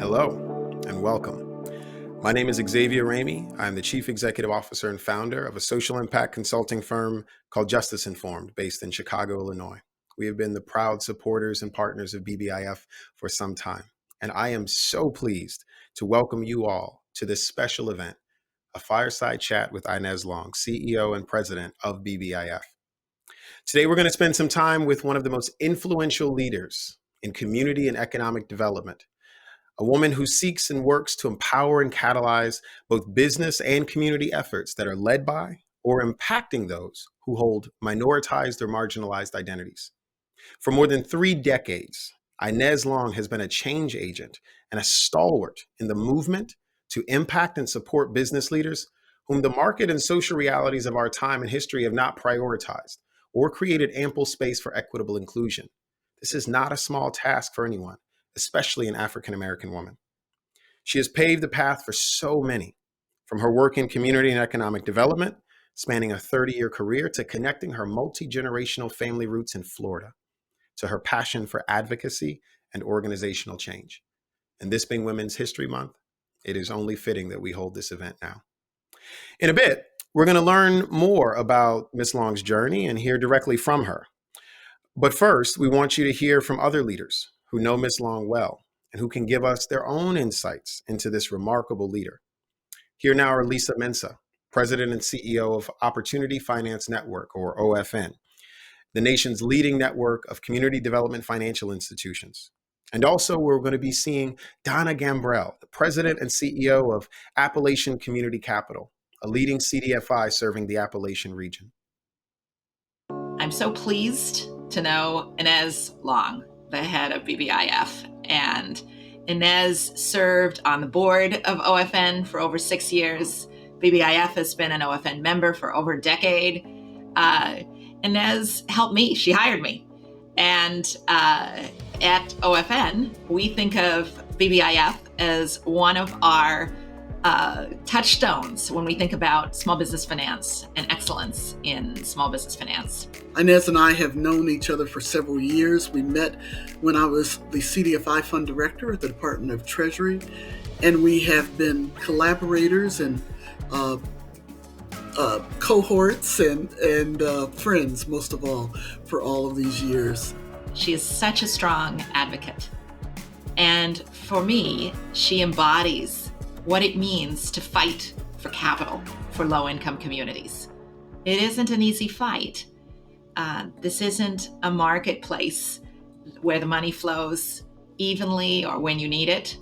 Hello and welcome. My name is Xavier Ramey. I'm the Chief Executive Officer and founder of a social impact consulting firm called Justice Informed, based in Chicago, Illinois. We have been the proud supporters and partners of BBIF for some time, and I am so pleased to welcome you all to this special event, a fireside chat with Inez Long, CEO and President of BBIF. Today, we're going to spend some time with one of the most influential leaders in community and economic development, a woman who seeks and works to empower and catalyze both business and community efforts that are led by or impacting those who hold minoritized or marginalized identities. For more than 3 decades, Inez Long has been a change agent and a stalwart in the movement to impact and support business leaders whom the market and social realities of our time and history have not prioritized or created ample space for equitable inclusion. This is not a small task for anyone, especially an African-American woman. She has paved the path for so many, from her work in community and economic development, spanning a 30-year career, to connecting her multi-generational family roots in Florida, to her passion for advocacy and organizational change. And this being Women's History Month, it is only fitting that we hold this event now. In a bit, we're going to learn more about Ms. Long's journey and hear directly from her. But first, we want you to hear from other leaders who know Ms. Long well and who can give us their own insights into this remarkable leader. Here now are Lisa Mensah, President and CEO of Opportunity Finance Network, or OFN, the nation's leading network of community development financial institutions. And also, we're going to be seeing Donna Gambrell, the President and CEO of Appalachian Community Capital, a leading CDFI serving the Appalachian region. I'm so pleased to know Inez Long, the head of BBIF. And Inez served on the board of OFN for over 6 years. BBIF has been an OFN member for over a decade. Inez helped me. She hired me. And at OFN, we think of BBIF as one of our touchstones when we think about small business finance and excellence in small business finance. Inez and I have known each other for several years. We met when I was the CDFI fund director at the Department of Treasury, and we have been collaborators and cohorts and friends, most of all, for all of these years. She is such a strong advocate. And for me, she embodies what it means to fight for capital for low-income communities. It isn't an easy fight. This isn't a marketplace where the money flows evenly or when you need it.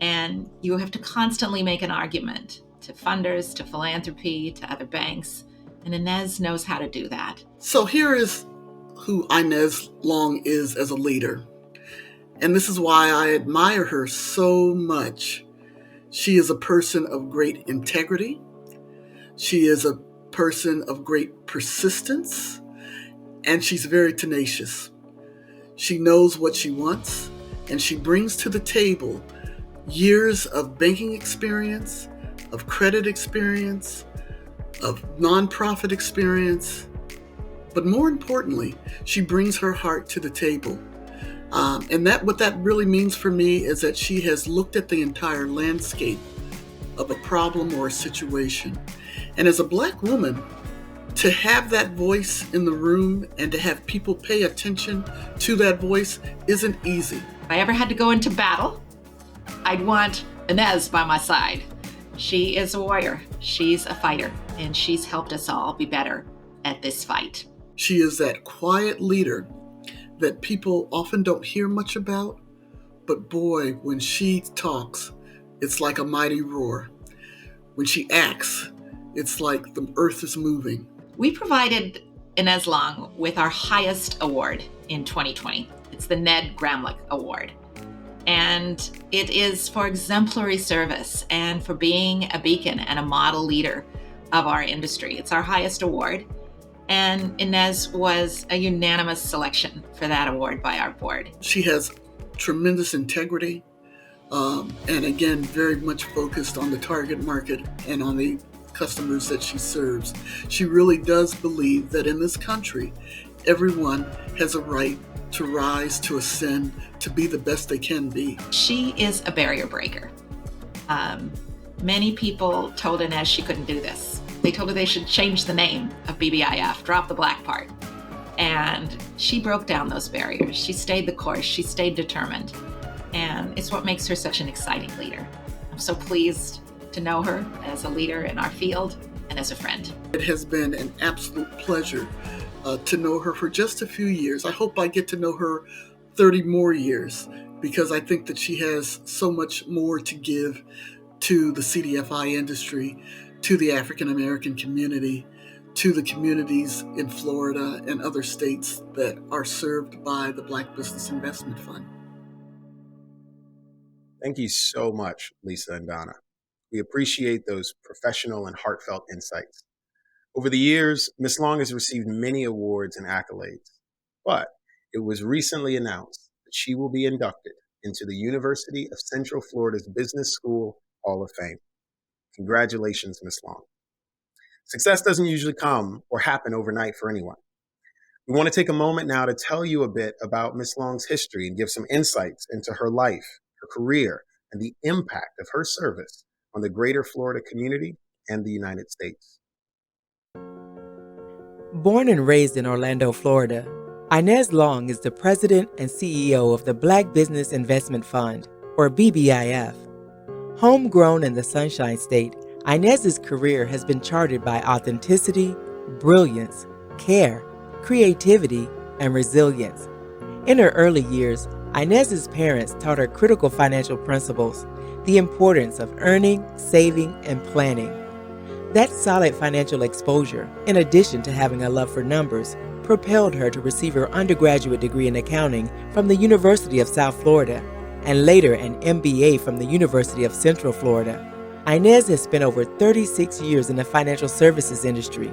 And you have to constantly make an argument to funders, to philanthropy, to other banks. And Inez knows how to do that. So here is who Inez Long is as a leader. And this is why I admire her so much. She is a person of great integrity. She is a person of great persistence, and she's very tenacious. She knows what she wants, and she brings to the table years of banking experience, of credit experience, of nonprofit experience. But more importantly, she brings her heart to the table. And what that really means for me is that she has looked at the entire landscape of a problem or a situation. And as a Black woman, to have that voice in the room and to have people pay attention to that voice isn't easy. If I ever had to go into battle, I'd want Inez by my side. She is a warrior, she's a fighter, and she's helped us all be better at this fight. She is that quiet leader that people often don't hear much about, but boy, when she talks, it's like a mighty roar. When she acts, it's like the earth is moving. We provided Inez Long with our highest award in 2020. It's the Ned Gramlich Award. And it is for exemplary service and for being a beacon and a model leader of our industry. It's our highest award. And Inez was a unanimous selection for that award by our board. She has tremendous integrity, and again, very much focused on the target market and on the customers that she serves. She really does believe that in this country, Everyone has a right to rise, to ascend, to be the best they can be. She is a barrier breaker. Many people told Inez she couldn't do this. They told her they should change the name of BBIF, drop the black part. And she broke down those barriers. She stayed the course. She stayed determined. And it's what makes her such an exciting leader. I'm so pleased to know her as a leader in our field and as a friend. It has been an absolute pleasure to know her for just a few years. I hope I get to know her 30 more years, because I think that she has so much more to give to the CDFI industry, to the African American community, to the communities in Florida and other states that are served by the Black Business Investment Fund. Thank you so much, Lisa and Donna. We appreciate those professional and heartfelt insights. Over the years, Ms. Long has received many awards and accolades, but it was recently announced that she will be inducted into the University of Central Florida's Business School Hall of Fame. Congratulations, Ms. Long. Success doesn't usually come or happen overnight for anyone. We want to take a moment now to tell you a bit about Ms. Long's history and give some insights into her life, her career, and the impact of her service on the greater Florida community and the United States. Born and raised in Orlando, Florida, Inez Long is the president and CEO of the Black Business Investment Fund, or BBIF. Homegrown in the Sunshine State, Inez's career has been charted by authenticity, brilliance, care, creativity, and resilience. In her early years, Inez's parents taught her critical financial principles, the importance of earning, saving, and planning. That solid financial exposure, in addition to having a love for numbers, propelled her to receive her undergraduate degree in accounting from the University of South Florida, and later an MBA from the University of Central Florida. Inez has spent over 36 years in the financial services industry.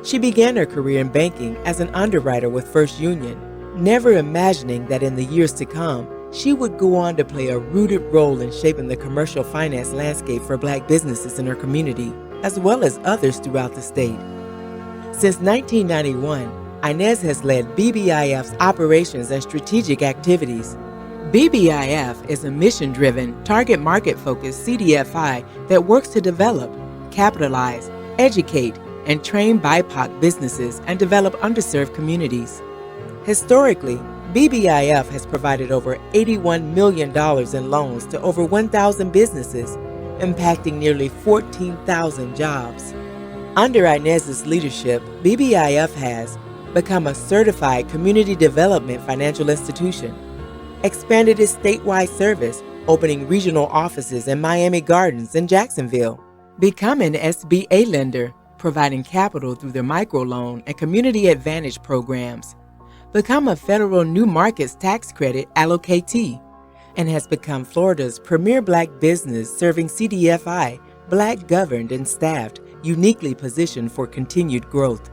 She began her career in banking as an underwriter with First Union, never imagining that in the years to come, she would go on to play a rooted role in shaping the commercial finance landscape for Black businesses in her community, as well as others throughout the state. Since 1991, Inez has led BBIF's operations and strategic activities. BBIF is a mission-driven, target market-focused CDFI that works to develop, capitalize, educate, and train BIPOC businesses and develop underserved communities. Historically, BBIF has provided over $81 million in loans to over 1,000 businesses, impacting nearly 14,000 jobs. Under Inez's leadership, BBIF has become a certified community development financial institution, expanded its statewide service, opening regional offices in Miami Gardens and Jacksonville, become an SBA lender, providing capital through their microloan and community advantage programs, become a federal new markets tax credit allocatee, and has become Florida's premier Black business serving CDFI, Black governed and staffed, uniquely positioned for continued growth.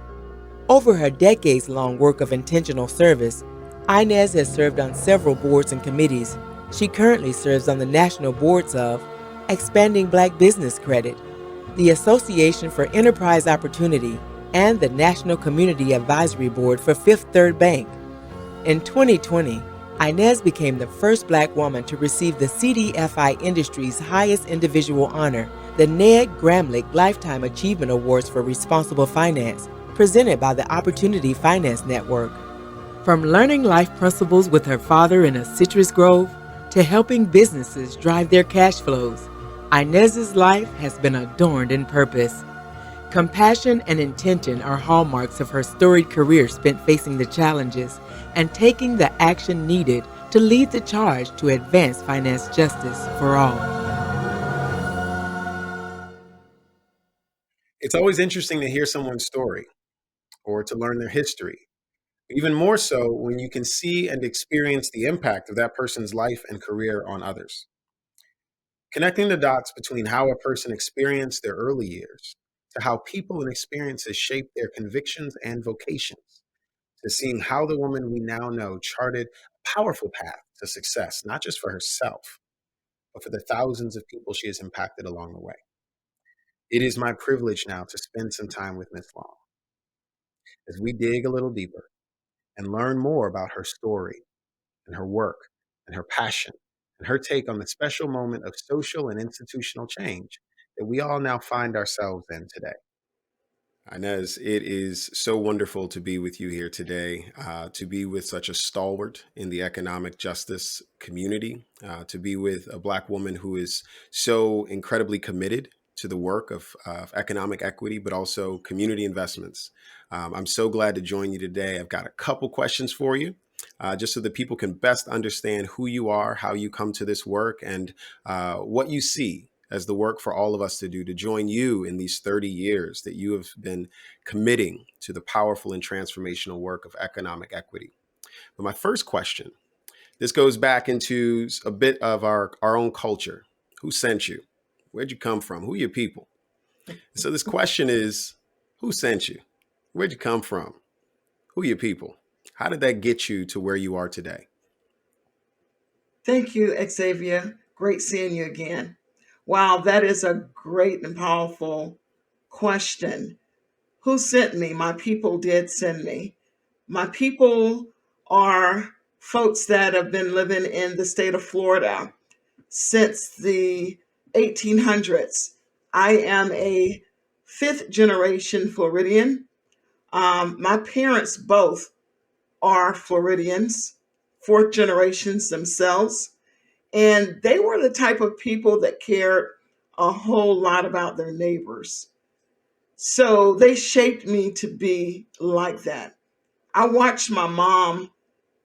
Over her decades-long work of intentional service, Inez has served on several boards and committees. She currently serves on the national boards of Expanding Black Business Credit, the Association for Enterprise Opportunity, and the National Community Advisory Board for Fifth Third Bank. In 2020, Inez became the first Black woman to receive the CDFI industry's highest individual honor, the Ned Gramlich Lifetime Achievement Awards for Responsible Finance, presented by the Opportunity Finance Network. From learning life principles with her father in a citrus grove to helping businesses drive their cash flows, Inez's life has been adorned in purpose. Compassion and intention are hallmarks of her storied career spent facing the challenges and taking the action needed to lead the charge to advance finance justice for all. It's always interesting to hear someone's story or to learn their history. Even more so when you can see and experience the impact of that person's life and career on others. Connecting the dots between how a person experienced their early years to how people and experiences shape their convictions and vocations, to seeing how the woman we now know charted a powerful path to success, not just for herself, but for the thousands of people she has impacted along the way. It is my privilege now to spend some time with Ms. Long as we dig a little deeper and learn more about her story and her work and her passion and her take on the special moment of social and institutional change that we all now find ourselves in today. Inez, it is so wonderful to be with you here today, to be with such a stalwart in the economic justice community, to be with a Black woman who is so incredibly committed to the work of economic equity, but also community investments. I'm so glad to join you today. I've got a couple questions for you. Just so that people can best understand who you are, how you come to this work, and what you see as the work for all of us to do to join you in these 30 years that you have been committing to the powerful and transformational work of economic equity. But my first question, this goes back into a bit of our own culture. Who sent you? Where'd you come from? Who are your people? So this question is, who sent you? Where'd you come from? Who are your people? How did that get you to where you are today? Thank you, Xavier. Great seeing you again. Wow, that is a great and powerful question. Who sent me? My people did send me. My people are folks that have been living in the state of Florida since the 1800s. I am a fifth generation Floridian. My parents both are Floridians, fourth generations themselves. And they were the type of people that cared a whole lot about their neighbors. So they shaped me to be like that. I watched my mom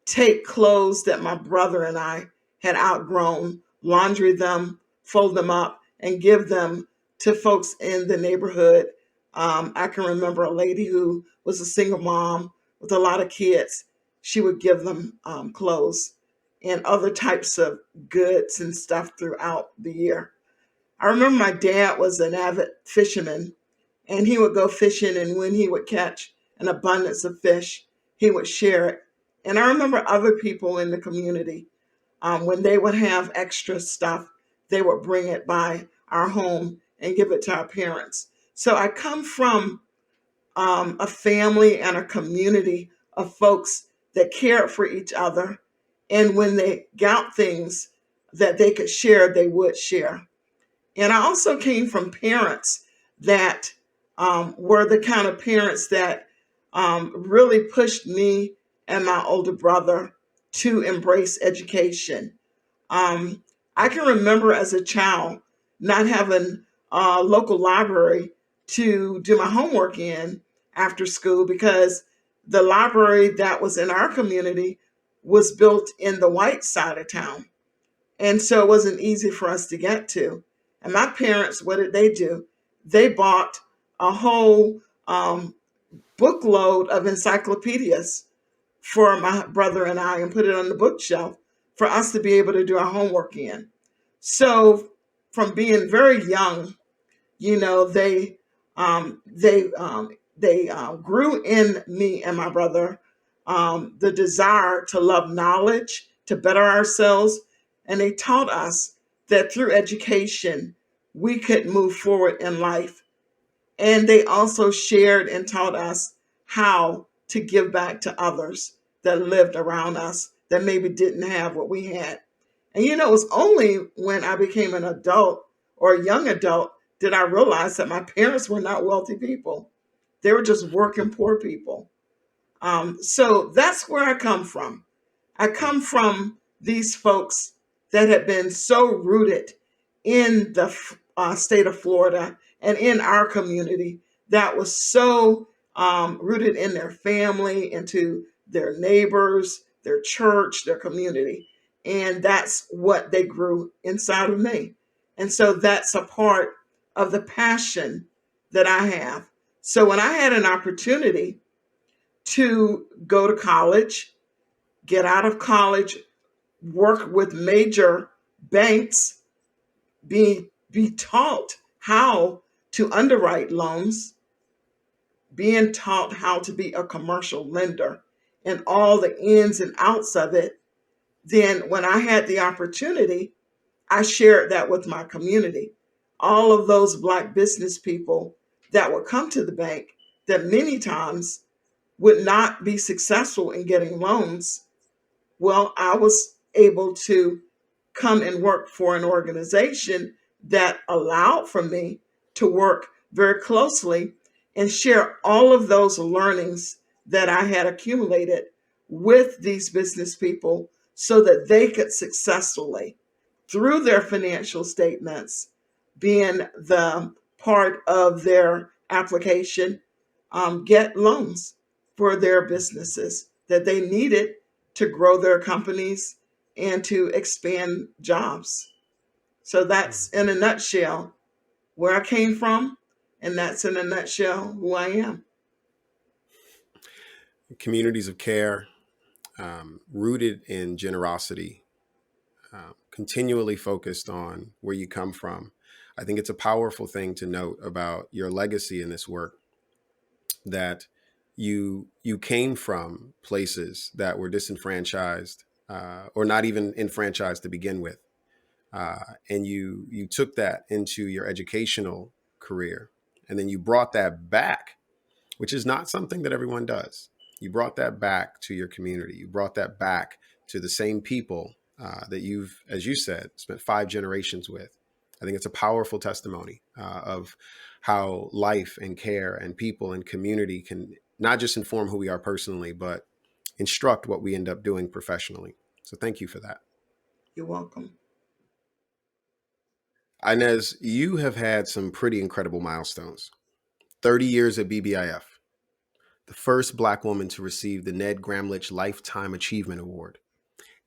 take clothes that my brother and I had outgrown, laundry them, fold them up, and give them to folks in the neighborhood. I can remember a lady who was a single mom with a lot of kids. She would give them clothes and other types of goods and stuff throughout the year. I remember my dad was an avid fisherman, and he would go fishing, and when he would catch an abundance of fish, he would share it. And I remember other people in the community, when they would have extra stuff, they would bring it by our home and give it to our parents. So I come from a family and a community of folks that cared for each other. And when they got things that they could share, they would share. And I also came from parents that were the kind of parents that really pushed me and my older brother to embrace education. Um, I can remember as a child not having a local library to do my homework in after school because the library that was in our community was built in the white side of town. And so it wasn't easy for us to get to. And my parents, what did they do? They bought a whole bookload of encyclopedias for my brother and I and put it on the bookshelf for us to be able to do our homework in. So from being very young, you know, they grew in me and my brother the desire to love knowledge, to better ourselves, and they taught us that through education we could move forward in life. And they also shared and taught us how to give back to others that lived around us that maybe didn't have what we had. And you know, it was only when I became an adult or a young adult did I realize that my parents were not wealthy people. They were just working poor people. So that's where I come from. I come from these folks that have been so rooted in the state of Florida and in our community that was so rooted in their family, into their neighbors, their church, their community. And that's what they grew inside of me. And so that's a part of the passion that I have. So when I had an opportunity to go to college, get out of college, work with major banks, be taught how to underwrite loans, being taught how to be a commercial lender and all the ins and outs of it. Then when I had the opportunity, I shared that with my community. All of those Black business people that would come to the bank that many times would not be successful in getting loans, well, I was able to come and work for an organization that allowed for me to work very closely and share all of those learnings that I had accumulated with these business people so that they could successfully, through their financial statements, being the part of their application, get loans for their businesses that they needed to grow their companies and to expand jobs. So that's in a nutshell where I came from, and that's in a nutshell who I am. Communities of care, rooted in generosity, continually focused on where you come from. I think it's a powerful thing to note about your legacy in this work, that you came from places that were disenfranchised, or not even enfranchised to begin with, and you took that into your educational career, and then you brought that back, which is not something that everyone does. You brought that back to your community. You brought that back to the same people that you've, as you said, spent 5 generations with. I think it's a powerful testimony of how life and care and people and community can not just inform who we are personally, but instruct what we end up doing professionally. So thank you for that. You're welcome. Inez, you have had some pretty incredible milestones. 30 years at BBIF, the first Black woman to receive the Ned Gramlich Lifetime Achievement Award,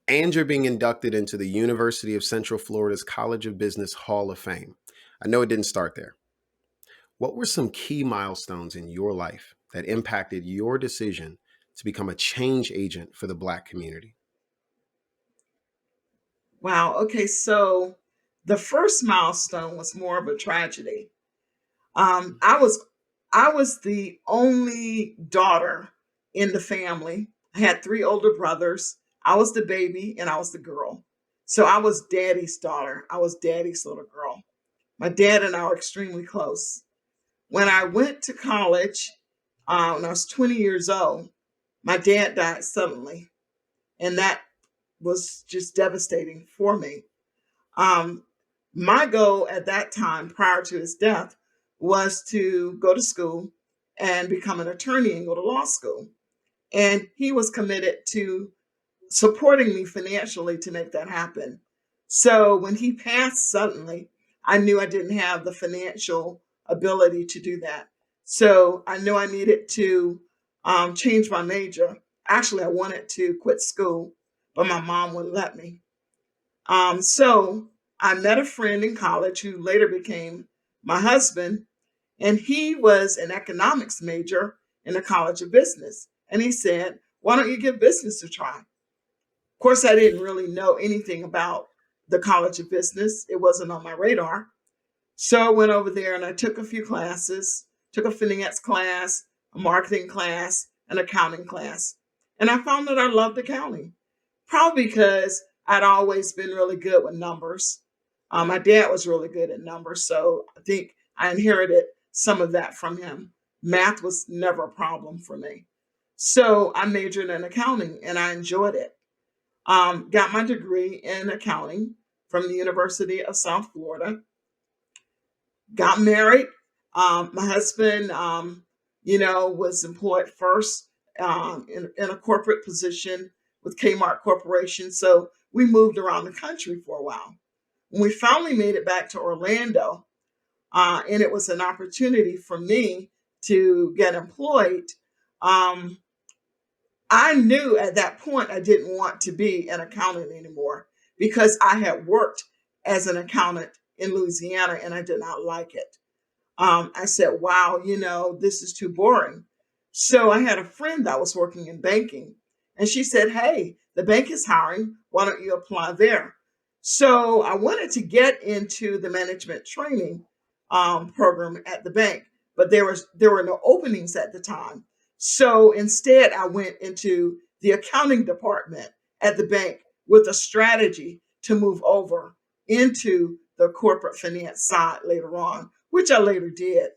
and you're being inducted into the University of Central Florida's College of Business Hall of Fame. I know it didn't start there. What were some key milestones in your life that impacted your decision to become a change agent for the Black community? Wow. Okay. So the first milestone was more of a tragedy. Um, I was I was the only daughter in the family. I had three older brothers. I was the baby and I was the girl. So I was daddy's daughter. I was daddy's little girl. My dad and I were extremely close. When I went to college, when I was 20 years old, my dad died suddenly, and that was just devastating for me. Um, my goal at that time, prior to his death, was to go to school and become an attorney and go to law school. And he was committed to supporting me financially to make that happen. So when he passed suddenly, I knew I didn't have the financial ability to do that. So I knew I needed to change my major. Actually, I wanted to quit school, but my mom wouldn't let me. So I met a friend in college who later became my husband, and he was an economics major in the College of Business. And he said, "Why don't you give business a try?" Of course, I didn't really know anything about the College of Business, it wasn't on my radar. So I went over there and I took a few classes, took a finance class, a marketing class, an accounting class. And I found that I loved accounting, probably because I'd always been really good with numbers. My dad was really good at numbers, so I think I inherited some of that from him. Math was never a problem for me. So I majored in accounting and I enjoyed it. Got my degree in accounting from the University of South Florida. Got married. My husband, was employed first in a corporate position with Kmart Corporation. So we moved around the country for a while. When we finally made it back to Orlando, and it was an opportunity for me to get employed, um, I knew at that point I didn't want to be an accountant anymore because I had worked as an accountant in Louisiana and I did not like it. I said, wow, this is too boring. So I had a friend that was working in banking, and she said, hey, the bank is hiring. Why don't you apply there? So I wanted to get into the management training program at the bank, but there were no openings at the time. So instead, I went into the accounting department at the bank with a strategy to move over into the corporate finance side later on, which I later did.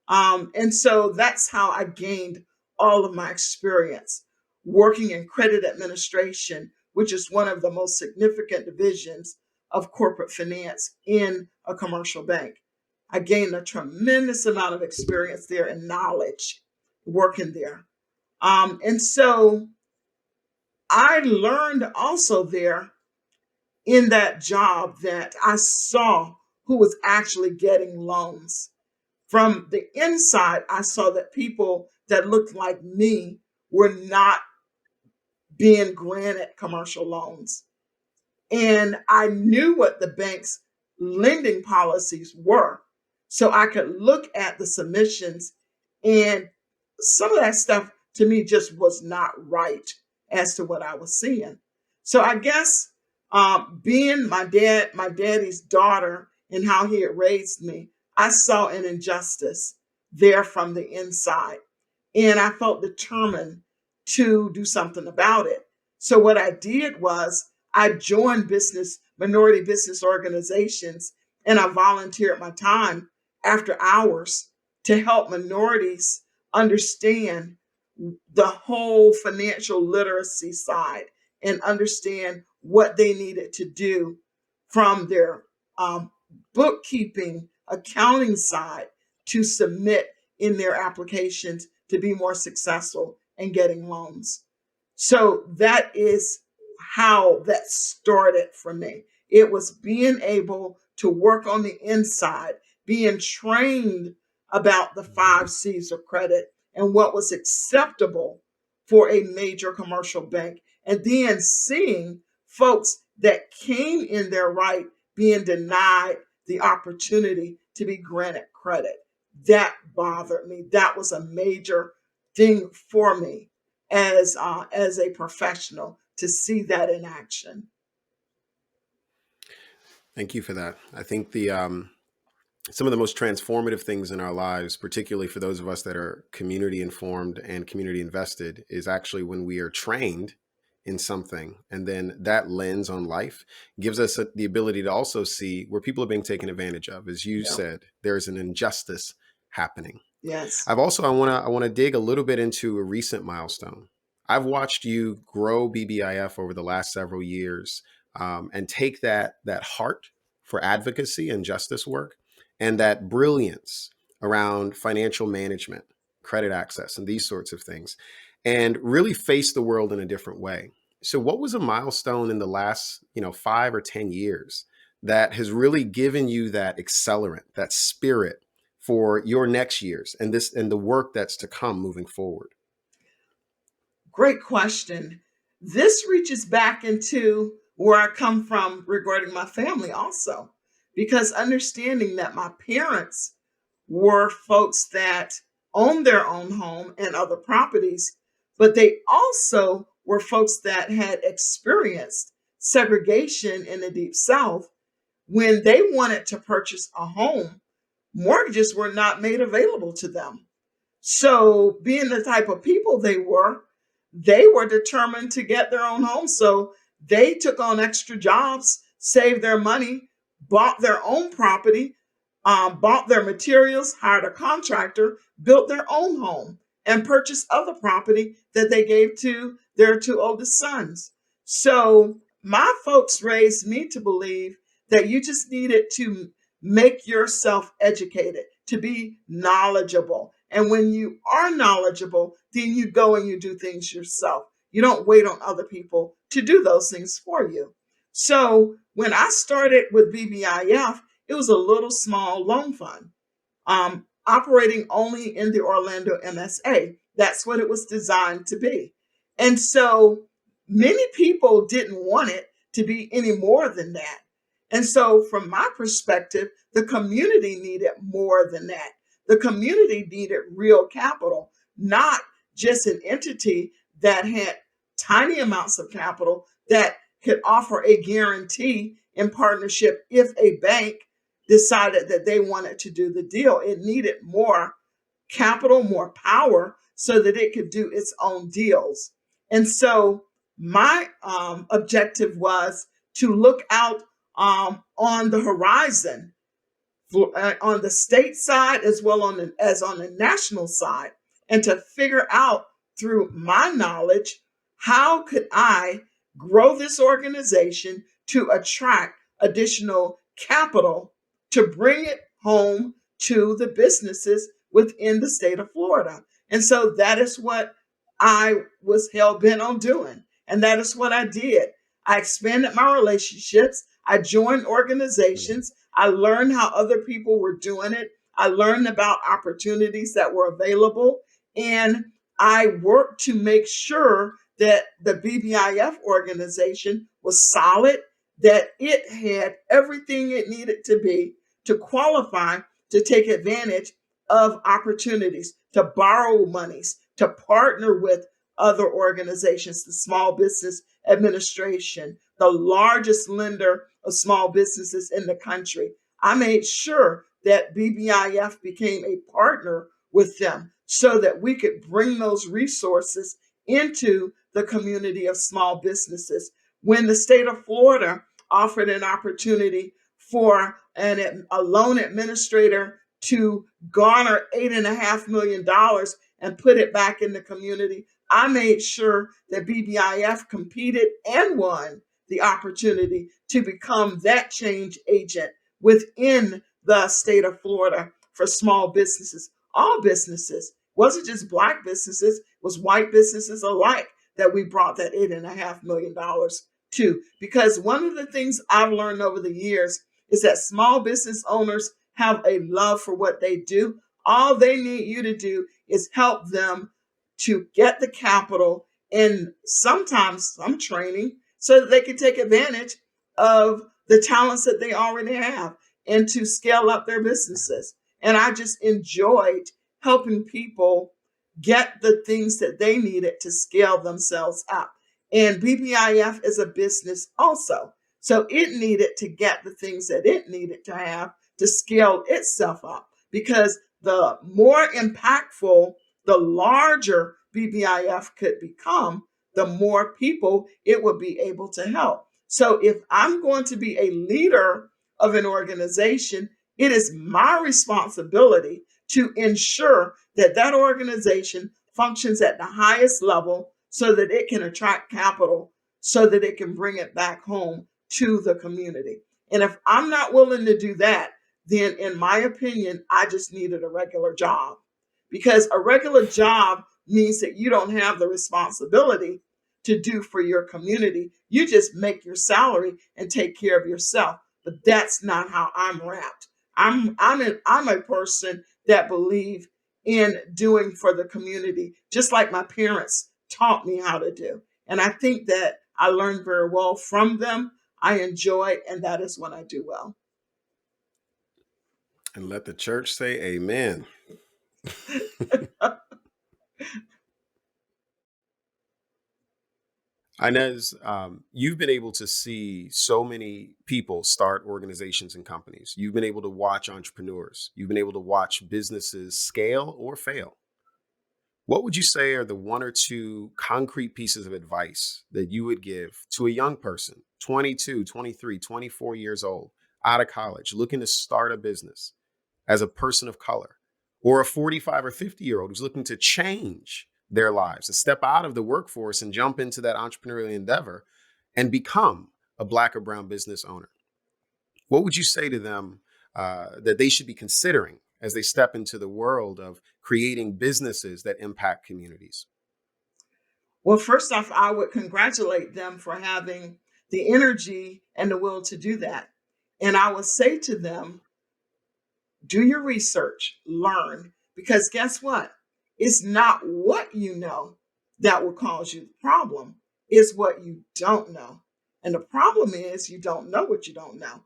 And so that's how I gained all of my experience working in credit administration, which is one of the most significant divisions of corporate finance in a commercial bank. I gained a tremendous amount of experience there and knowledge working there. And so I learned also there in that job that I saw who was actually getting loans. From the inside, I saw that people that looked like me were not being granted commercial loans. And I knew what the bank's lending policies were. So I could look at the submissions, and some of that stuff to me just was not right as to what I was seeing. So I guess being my daddy's daughter and how he had raised me, I saw an injustice there from the inside. And I felt determined to do something about it. So what I did was I joined minority business organizations, and I volunteered my time after hours to help minorities understand the whole financial literacy side and understand what they needed to do from their bookkeeping, accounting side to submit in their applications to be more successful in getting loans. So that is how that started for me. It was being able to work on the inside, being trained about the 5 C's of credit and what was acceptable for a major commercial bank, and then seeing folks that came in their right being denied the opportunity to be granted credit. That bothered me. That was a major thing for me as a professional to see that in action. Thank you for that. I think the some of the most transformative things in our lives, particularly for those of us that are community informed and community invested, is actually when we are trained in something, and then that lens on life gives us the ability to also see where people are being taken advantage of. As you said, there's an injustice happening. Yes. I want to dig a little bit into a recent milestone. I've watched you grow BBIF over the last several years, and take that heart for advocacy and justice work and that brilliance around financial management, credit access, and these sorts of things, and really face the world in a different way. So what was a milestone in the last, 5 or 10 years that has really given you that accelerant, that spirit for your next years and the work that's to come moving forward? Great question. This reaches back into where I come from regarding my family also, because understanding that my parents were folks that owned their own home and other properties, but they also were folks that had experienced segregation in the Deep South. When they wanted to purchase a home, mortgages were not made available to them. So, being the type of people they were determined to get their own home. So, they took on extra jobs, saved their money, bought their own property, bought their materials, hired a contractor, built their own home, and purchased other property that they gave to their 2 oldest sons. So, my folks raised me to believe that you just needed to make yourself educated, to be knowledgeable. And when you are knowledgeable, then you go and you do things yourself. You don't wait on other people to do those things for you. So when I started with BBIF, it was a little small loan fund, operating only in the Orlando MSA. That's what it was designed to be. And so many people didn't want it to be any more than that. And so from my perspective, the community needed more than that. The community needed real capital, not just an entity that had tiny amounts of capital that could offer a guarantee in partnership if a bank decided that they wanted to do the deal. It needed more capital, more power so that it could do its own deals. And so my objective was to look out on the horizon on the state side as well as on the national side, and to figure out through my knowledge, how could I grow this organization to attract additional capital to bring it home to the businesses within the state of Florida. And so that is what I was hell bent on doing. And that is what I did. I expanded my relationships. I joined organizations. I learned how other people were doing it. I learned about opportunities that were available. And I worked to make sure that the BBIF organization was solid, that it had everything it needed to be to qualify to take advantage of opportunities, to borrow monies, to partner with other organizations, the Small Business Administration, the largest lender of small businesses in the country. I made sure that BBIF became a partner with them so that we could bring those resources into the community of small businesses. When the state of Florida offered an opportunity for a loan administrator to garner $8.5 million and put it back in the community, I made sure that BBIF competed and won the opportunity to become that change agent within the state of Florida for small businesses, all businesses. It wasn't just Black businesses, it was white businesses alike that we brought that $8.5 million to. Because one of the things I've learned over the years is that small business owners have a love for what they do. All they need you to do is help them to get the capital and sometimes some training so that they can take advantage of the talents that they already have and to scale up their businesses. And I just enjoyed helping people get the things that they needed to scale themselves up. And BBIF is a business also. So it needed to get the things that it needed to have to scale itself up, because the more impactful, the larger BBIF could become, the more people it would be able to help. So if I'm going to be a leader of an organization, it is my responsibility to ensure that that organization functions at the highest level so that it can attract capital, so that it can bring it back home to the community. And if I'm not willing to do that, then in my opinion, I just needed a regular job, because a regular job means that you don't have the responsibility to do for your community. You just make your salary and take care of yourself. But that's not how I'm wrapped. I'm a person that believe in doing for the community, just like my parents taught me how to do. And I think that I learned very well from them. I enjoy, and that is what I do well. And let the church say amen. Inez, you've been able to see so many people start organizations and companies. You've been able to watch entrepreneurs. You've been able to watch businesses scale or fail. What would you say are the one or two concrete pieces of advice that you would give to a young person, 22, 23, 24 years old, out of college, looking to start a business as a person of color, or a 45 or 50-year-old who's looking to change their lives, to step out of the workforce and jump into that entrepreneurial endeavor and become a Black or brown business owner? What would you say to them that they should be considering as they step into the world of creating businesses that impact communities? Well, first off, I would congratulate them for having the energy and the will to do that. And I would say to them, do your research, learn, because guess what? It's not what you know that will cause you the problem. It's what you don't know. And the problem is you don't know what you don't know.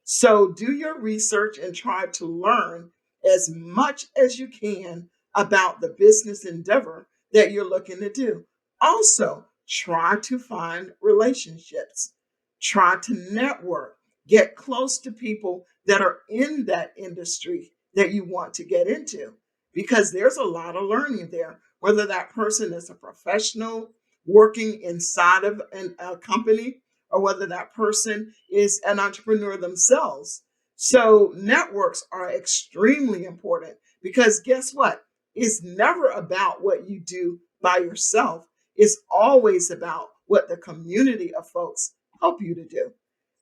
So do your research and try to learn as much as you can about the business endeavor that you're looking to do. Also, try to find relationships. Try to network. Get close to people that are in that industry that you want to get into, because there's a lot of learning there, whether that person is a professional working inside of a company or whether that person is an entrepreneur themselves. So networks are extremely important, because guess what? is never about what you do by yourself. It's always about what the community of folks help you to do.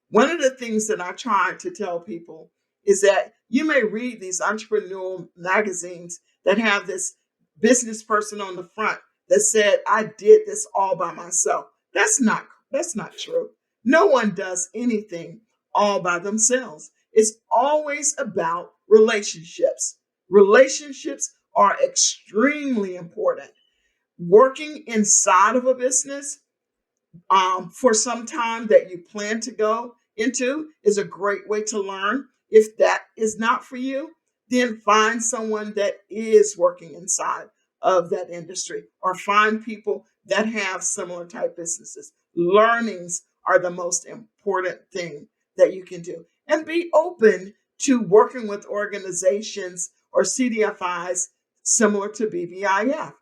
One of the things that I try to tell people is that you may read these entrepreneurial magazines that have this business person on the front that said, I did this all by myself. That's not true. No one does anything all by themselves. It's always about relationships. Relationships are extremely important. Working inside of a business for some time that you plan to go into is a great way to learn. If that is not for you, then find someone that is working inside of that industry or find people that have similar type businesses. Learnings are the most important thing that you can do. And be open to working with organizations or CDFIs similar to BBIF.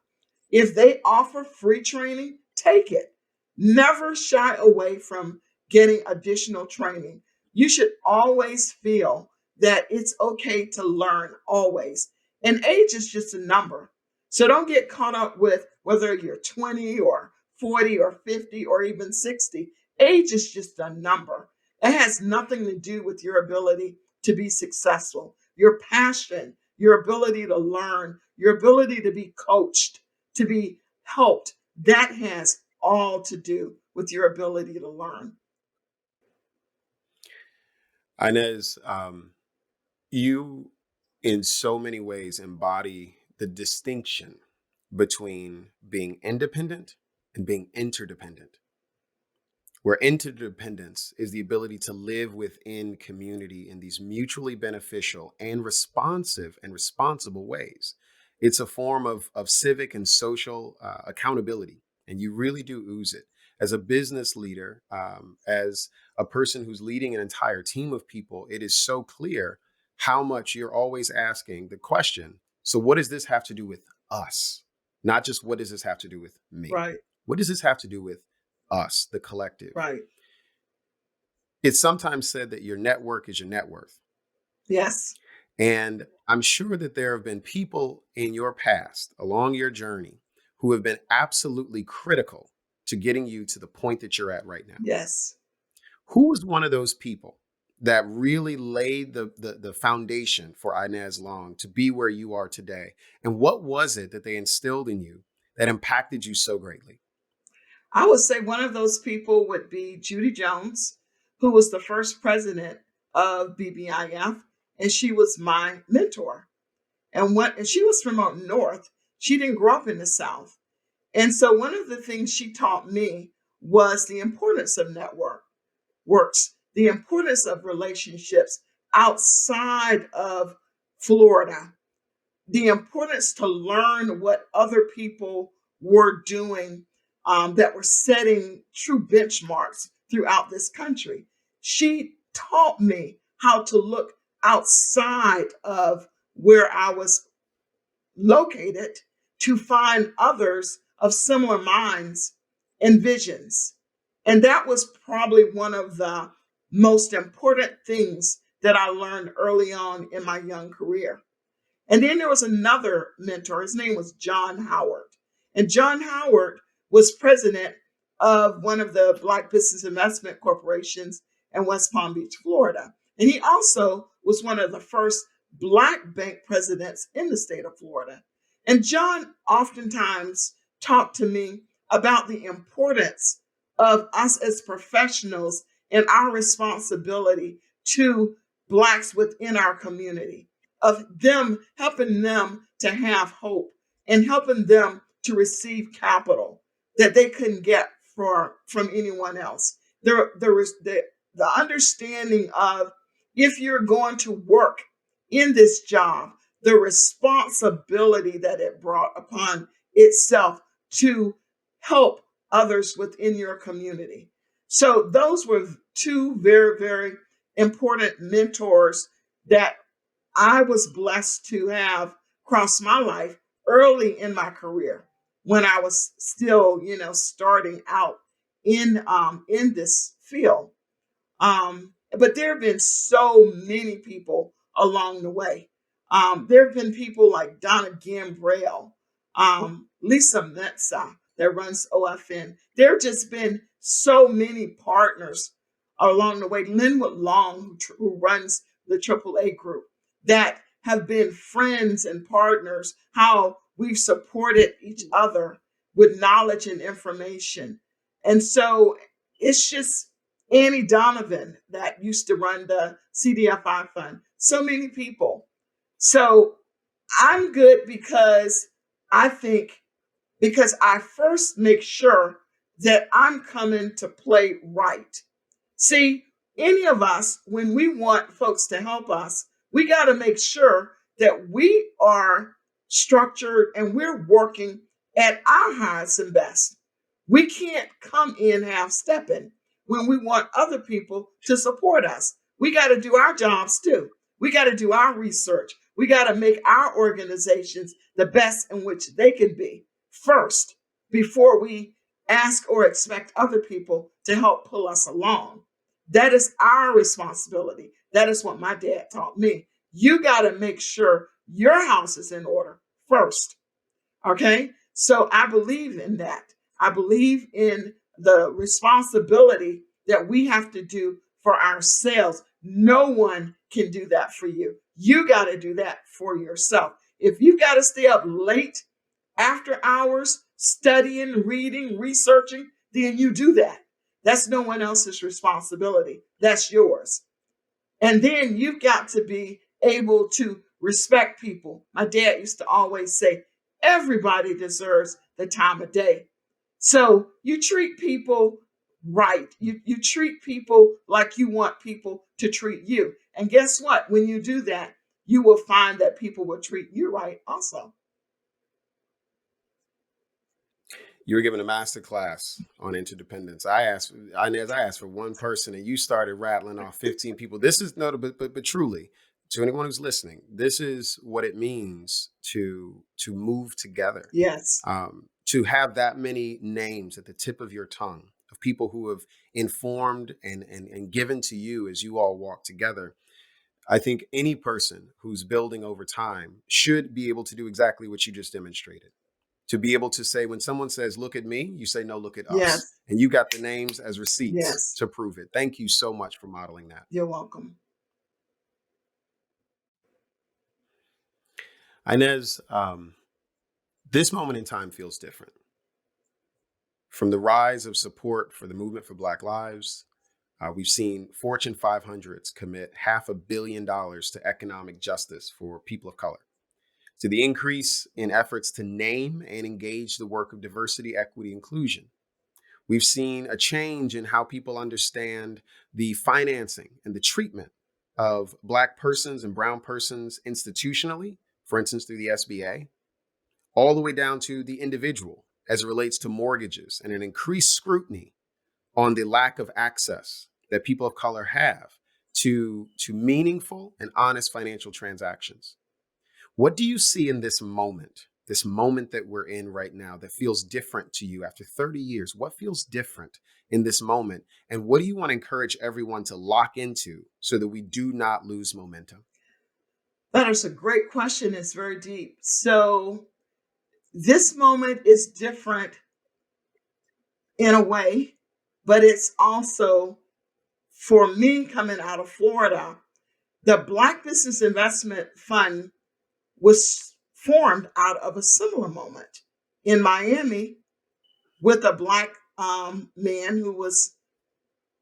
If they offer free training, take it. Never shy away from getting additional training. You should always feel that it's okay to learn always. And age is just a number. So don't get caught up with whether you're 20 or 40 or 50 or even 60. Age is just a number. It has nothing to do with your ability to be successful, your passion, your ability to learn, your ability to be coached, to be helped. That has all to do with your ability to learn. Inez, you in so many ways embody the distinction between being independent and being interdependent, where interdependence is the ability to live within community in these mutually beneficial and responsive and responsible ways. It's a form of civic and social accountability, and you really do ooze it. As a business leader, as a person who's leading an entire team of people, it is so clear how much you're always asking the question, so what does this have to do with us? Not just what does this have to do with me? Right, What does this have to do with us, the collective? right. It's sometimes said that your network is your net worth. Yes, And I'm sure that there have been people in your past along your journey who have been absolutely critical to getting you to the point that you're at right now. yes. Who was one of those people that really laid the foundation for Inez Long to be where you are today? And what was it that they instilled in you that impacted you so greatly? I would say one of those people would be Judy Jones, who was the first president of BBIF, and she was my mentor. And she was from up north. She didn't grow up in the South. And so one of the things she taught me was the importance of works, the importance of relationships outside of Florida, the importance to learn what other people were doing that were setting true benchmarks throughout this country. She taught me how to look outside of where I was located to find others of similar minds and visions. And that was probably one of the most important things that I learned early on in my young career. And then there was another mentor. His name was John Howard. And John Howard was president of one of the Black Business Investment Corporations in West Palm Beach, Florida. And he also was one of the first Black bank presidents in the state of Florida. And John oftentimes talked to me about the importance of us as professionals and our responsibility to Blacks within our community, of them helping them to have hope and helping them to receive capital that they couldn't get from anyone else. There was the understanding of, if you're going to work in this job, the responsibility that it brought upon itself to help others within your community. So those were two very, very important mentors that I was blessed to have crossed my life early in my career when I was still, starting out in this field. But there have been so many people along the way. There have been people like Donna Gambrell, Lisa Metza that runs OFN. There have just been so many partners along the way. Linwood Long, who runs the AAA group, that have been friends and partners, how we've supported each other with knowledge and information. And so it's just Annie Donovan that used to run the CDFI fund. So many people. So I'm good because I think, because I first make sure that I'm coming to play right. See, any of us, when we want folks to help us, we got to make sure that we are structured and we're working at our highest and best. We can't come in half stepping when we want other people to support us. We got to do our jobs too. We got to do our research. We got to make our organizations the best in which they can be first before we ask or expect other people to help pull us along. That is our responsibility. That is what my dad taught me. You got to make sure your house is in order first. Okay. So I believe in that. I believe in the responsibility that we have to do for ourselves. No one can do that for you. You got to do that for yourself. If you've got to stay up late after hours studying, reading, researching, then you do that. That's no one else's responsibility. That's yours. And then you've got to be able to respect people. My dad used to always say, everybody deserves the time of day. So you treat people right. You treat people like you want people to treat you. And guess what? When you do that, you will find that people will treat you right also. You were given a master class on interdependence. Inez, I asked for one person and you started rattling off 15 people. This is notable, but truly, to anyone who's listening, this is what it means to move together. Yes. To have that many names at the tip of your tongue of people who have informed and given to you as you all walk together. I think any person who's building over time should be able to do exactly what you just demonstrated. To be able to say, when someone says, look at me, you say, no, look at us. Yes. And you got the names as receipts Yes. to prove it. Thank you so much for modeling that. You're welcome. Inez, this moment in time feels different. From the rise of support for the movement for Black lives, we've seen Fortune 500s commit $500 million to economic justice for people of color, to the increase in efforts to name and engage the work of diversity, equity, inclusion. We've seen a change in how people understand the financing and the treatment of Black persons and brown persons institutionally, for instance, through the SBA, all the way down to the individual as it relates to mortgages and an increased scrutiny on the lack of access that people of color have to meaningful and honest financial transactions. What do you see in this moment that we're in right now that feels different to you after 30 years? What feels different in this moment? And what do you want to encourage everyone to lock into so that we do not lose momentum? That is a great question. It's very deep. So this moment is different in a way, but it's also, for me coming out of Florida, the Black Business Investment Fund was formed out of a similar moment in Miami with a Black man who was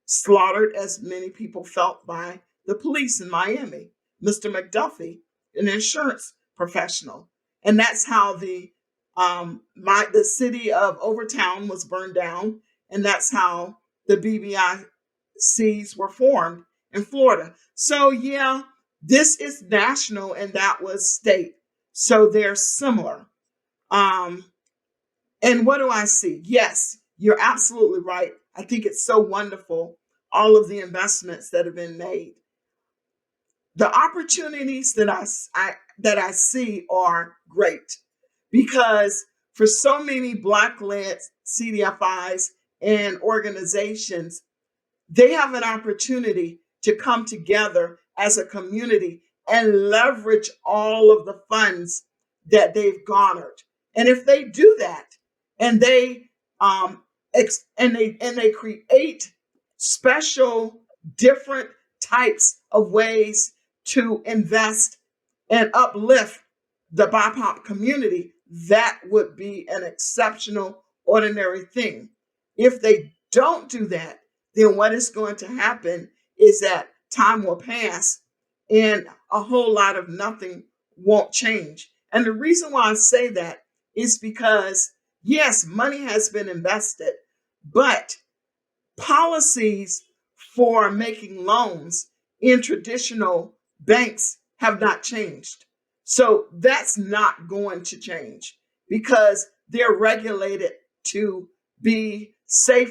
slaughtered, as many people felt, by the police in Miami, Mr. McDuffie, an insurance professional. And that's how the city of Overtown was burned down. And that's how the BBICs were formed in Florida. So yeah, this is national and that was state. So they're similar. And what do I see? Yes, you're absolutely right. I think it's so wonderful, all of the investments that have been made. The opportunities that I see are great, because for so many Black-led CDFIs and organizations, they have an opportunity to come together as a community and leverage all of the funds that they've garnered. And if they do that, and they and they create special different types of ways to invest and uplift the BIPOC community, that would be an exceptional, ordinary thing. If they don't do that, then what is going to happen is that time will pass and a whole lot of nothing won't change. And the reason why I say that is because, yes, money has been invested, but policies for making loans in traditional banks have not changed. So that's not going to change because they're regulated to be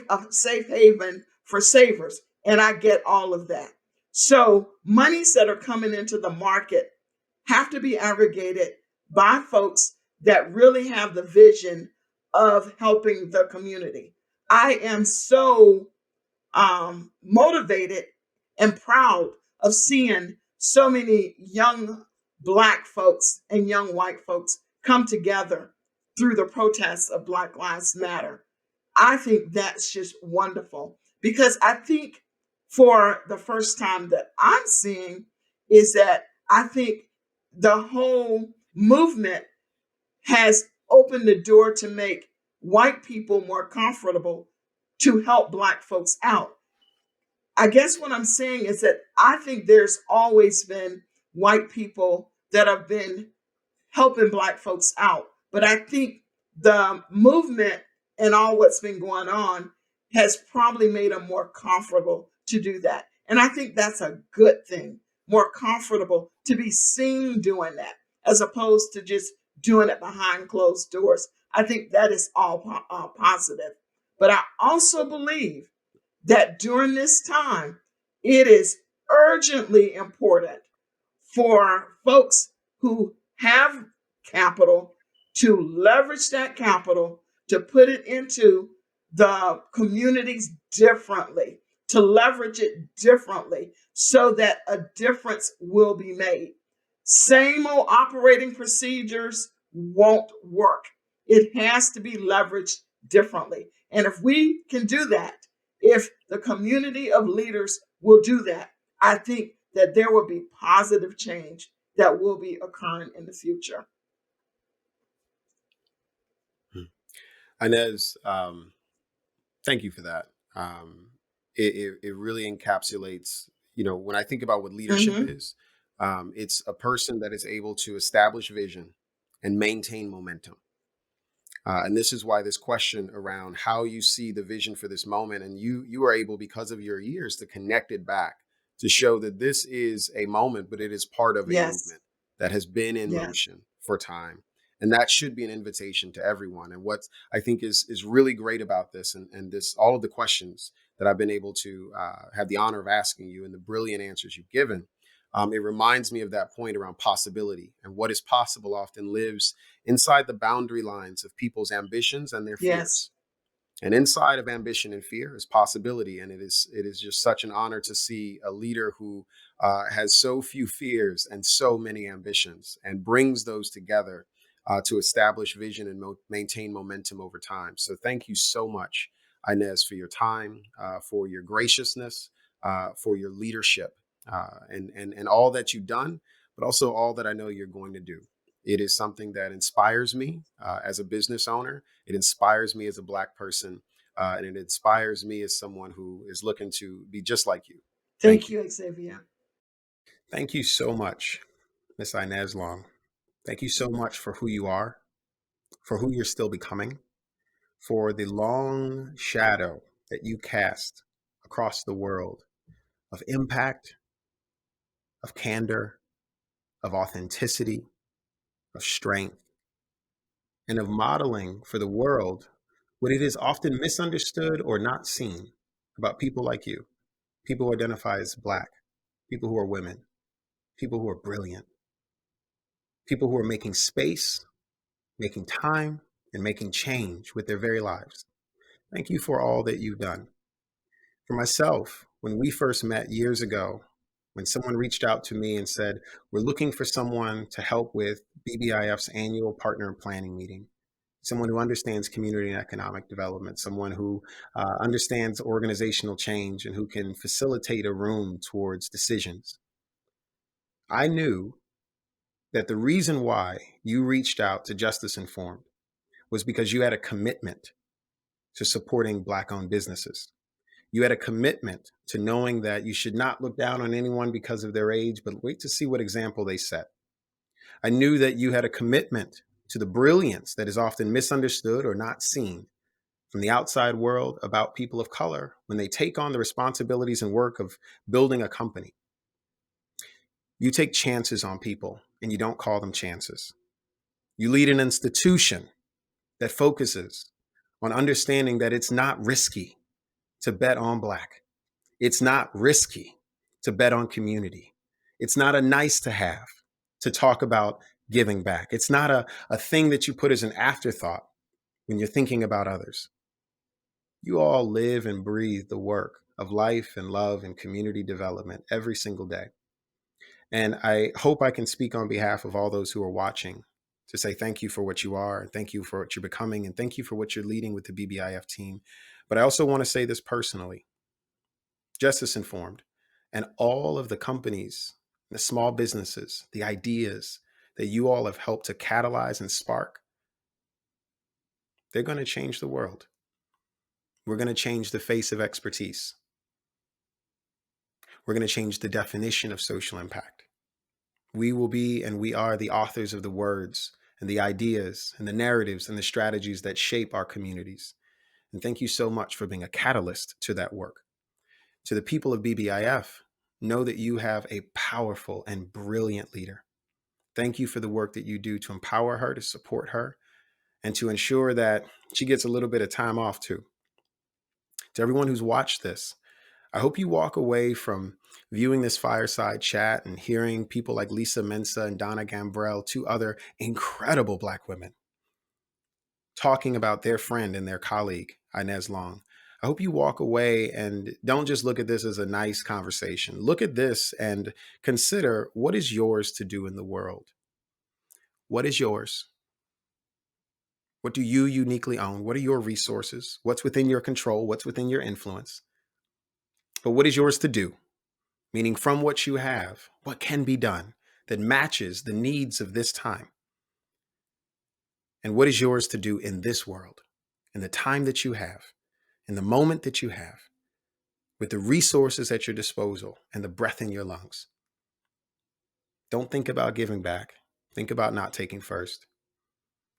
a safe haven for savers. And I get all of that. So monies that are coming into the market have to be aggregated by folks that really have the vision of helping the community. I am so motivated and proud of seeing so many young Black folks and young white folks come together through the protests of Black Lives Matter. I think that's just wonderful because I think for the first time that I'm seeing is that I think the whole movement has opened the door to make white people more comfortable to help Black folks out. I guess what I'm saying is that I think there's always been white people that have been helping Black folks out. But I think the movement and all what's been going on has probably made them more comfortable to do that. And I think that's a good thing, more comfortable to be seen doing that as opposed to just doing it behind closed doors. I think that is all positive. But I also believe that during this time, it is urgently important for folks who have capital to leverage that capital to put it into the communities differently, to leverage it differently so that a difference will be made. Same old operating procedures won't work. It has to be leveraged differently. And if we can do that, if the community of leaders will do that, I think that there will be positive change that will be occurring in the future. Inez, thank you for that. It really encapsulates, when I think about what leadership Mm-hmm. is, it's a person that is able to establish vision and maintain momentum. And this is why this question around how you see the vision for this moment, and you are able, because of your years, to connect it back to show that this is a moment, but it is part of a Yes. movement that has been in Yes. motion for time. And that should be an invitation to everyone. And what I think is really great about this, and this, all of the questions that I've been able to have the honor of asking you and the brilliant answers you've given, it reminds me of that point around possibility, and what is possible often lives inside the boundary lines of people's ambitions and their Yes. fears. And inside of ambition and fear is possibility. And it is just such an honor to see a leader who has so few fears and so many ambitions and brings those together to establish vision and maintain momentum over time. So thank you so much, Inez, for your time, for your graciousness, for your leadership, and all that you've done, but also all that I know you're going to do. It is something that inspires me as a business owner. It inspires me as a Black person. And it inspires me as someone who is looking to be just like you. Thank you, Xavier. Thank you so much, Miss Inez Long. Thank you so much for who you are, for who you're still becoming, for the long shadow that you cast across the world of impact, of candor, of authenticity, of strength, and of modeling for the world what it is often misunderstood or not seen about people like you, people who identify as Black, people who are women, people who are brilliant, people who are making space, making time, and making change with their very lives. Thank you for all that you've done. For myself, when we first met years ago, When someone reached out to me and said, we're looking for someone to help with BBIF's annual partner planning meeting, someone who understands community and economic development, someone who understands organizational change and who can facilitate a room towards decisions. I knew that the reason why you reached out to Justice Informed was because you had a commitment to supporting Black-owned businesses. You had a commitment to knowing that you should not look down on anyone because of their age, but wait to see what example they set. I knew that you had a commitment to the brilliance that is often misunderstood or not seen from the outside world about people of color when they take on the responsibilities and work of building a company. You take chances on people and you don't call them chances. You lead an institution that focuses on understanding that it's not risky to bet on Black. It's not risky to bet on community. It's not a nice to have to talk about giving back. It's not a thing that you put as an afterthought when you're thinking about others. You all live and breathe the work of life and love and community development every single day. And I hope I can speak on behalf of all those who are watching to say thank you for what you are, and thank you for what you're becoming, and thank you for what you're leading with the BBIF team. But I also want to say this personally. Justice Informed and all of the companies, the small businesses, the ideas that you all have helped to catalyze and spark, they're going to change the world. We're going to change the face of expertise. We're going to change the definition of social impact. We will be and we are the authors of the words and the ideas and the narratives and the strategies that shape our communities. And thank you so much for being a catalyst to that work. To the people of BBIF, know that you have a powerful and brilliant leader. Thank you for the work that you do to empower her, to support her, and to ensure that she gets a little bit of time off too. To everyone who's watched this, I hope you walk away from viewing this fireside chat and hearing people like Lisa Mensah and Donna Gambrell, two other incredible Black women, talking about their friend and their colleague, Inez Long. I hope you walk away and don't just look at this as a nice conversation. Look at this and consider, what is yours to do in the world? What is yours? What do you uniquely own? What are your resources? What's within your control? What's within your influence? But what is yours to do? Meaning, from what you have, what can be done that matches the needs of this time? And what is yours to do in this world, in the time that you have, in the moment that you have, with the resources at your disposal and the breath in your lungs? Don't think about giving back. Think about not taking first.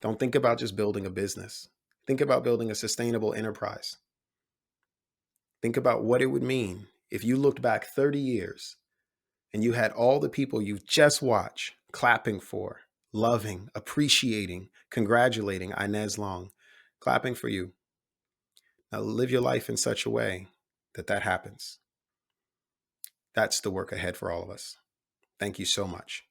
Don't think about just building a business. Think about building a sustainable enterprise. Think about what it would mean if you looked back 30 years and you had all the people you've just watched clapping for, loving, appreciating, congratulating Inez Long, clapping for you. Now live your life in such a way that that happens. That's the work ahead for all of us. Thank you so much.